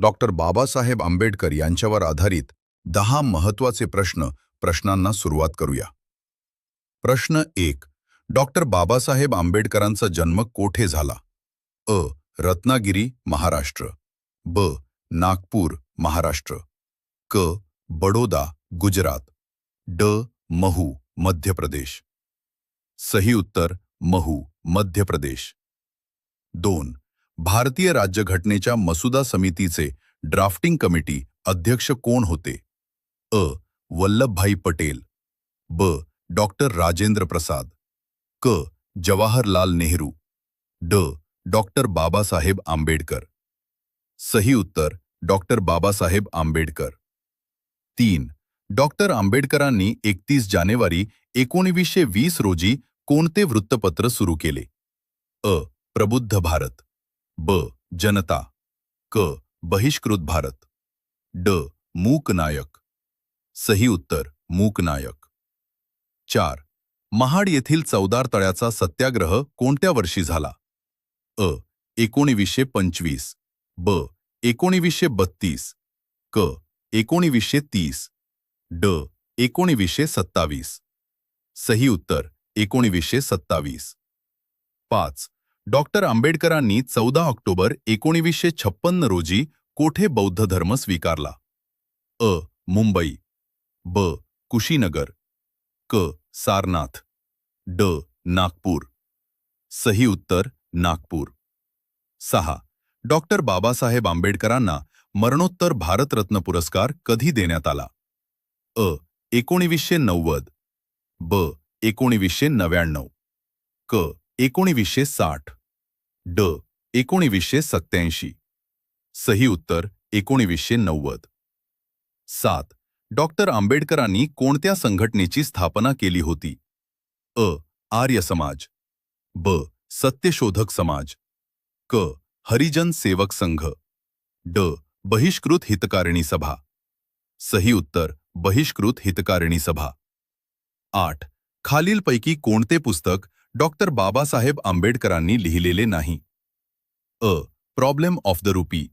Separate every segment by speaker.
Speaker 1: Doctor Babasaheb Ambedkar यांच्यावर आधारित 10 महत्त्वाचे प्रश्नांना सुरुवात करूया. प्रश्न 1. डॉक्टर बाबासाहेब आंबेडकरांचा जन्म कोठे झाला? अ. रत्नागिरी, महाराष्ट्र. ब. नागपूर, महाराष्ट्र. क. बडोदा, गुजरात. ड. महू, मध्य प्रदेश. सही उत्तर महू, मध्य प्रदेश. 2. भारतीय राज्यघटनेच्या मसुदा समितीचे ड्राफ्टिंग कमिटी अध्यक्ष कोण होते? अ. वल्लभभाई पटेल. ब. डॉक्टर राजेंद्र प्रसाद. क. जवाहरलाल नेहरू. ड. डॉक्टर बाबासाहेब आंबेडकर. सही उत्तर डॉक्टर बाबासाहेब आंबेडकर. 3. डॉक्टर आंबेडकरांनी 31 जानेवारी 1920 रोजी कोणते वृत्तपत्र सुरू केले? अ. प्रबुद्ध भारत. ब. जनता. क. बहिष्कृत भारत. ड. मूक नायक. सही उत्तर मूक नायक. 4. महाड येथील चौदार तळ्याचा सत्याग्रह कोणत्या वर्षी झाला? अ. 1925. ब. 1932. क. 1930. ड. 1927. सही उत्तर 1927. 5. डॉक्टर आंबेडकरांनी 14 ऑक्टोबर 1956 रोजी कोठे बौद्ध धर्म स्वीकारला? अ. मुंबई. ब. कुशीनगर. क. सारनाथ. ड. नागपूर. सही उत्तर नागपूर. 6. डॉक्टर बाबासाहेब आंबेडकरांना मरणोत्तर भारतरत्न पुरस्कार कधी देण्यात आला? अ. 1990. ब. 1999. क. 1960. ड. 1987. सही उत्तर 1990. 7. डॉक्टर आंबेडकरांनी कोणत्या संघटनेची स्थापना केली होती? अ. आर्य समाज. ब. सत्यशोधक समाज. क. हरिजन सेवक संघ. ड. बहिष्कृत हितकारिणी सभा. सही उत्तर बहिष्कृत हितकारिणी सभा. 8. खालीलपैकी कोणते पुस्तक डॉक्टर बाबासाहेब आंबेडकरांनी लिहिलेले नाही? अ. Problem of the rupee.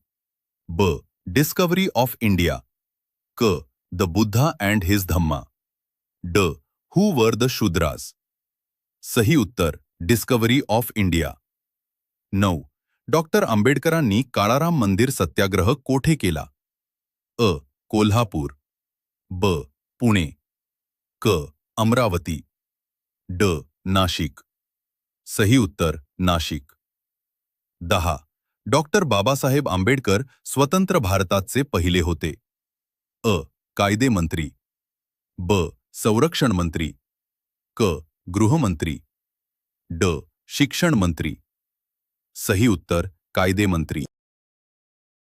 Speaker 1: ब. Discovery of India. क. The Buddha and his Dhamma. ड. Who were the Shudras. सही उत्तर डिस्कव्हरी ऑफ इंडिया. 9. डॉक्टर आंबेडकरांनी काळाराम मंदिर सत्याग्रह कोठे केला? अ. कोल्हापूर. ब. पुणे. क. अमरावती. ड. नाशिक. सही उत्तर नाशिक. 10. डॉक्टर बाबासाहेब आंबेडकर स्वतंत्र भारताचे पहिले होते? अ. कायदेमंत्री. ब. संरक्षण मंत्री. क. गृहमंत्री. ड. शिक्षण मंत्री. सही उत्तर कायदेमंत्री.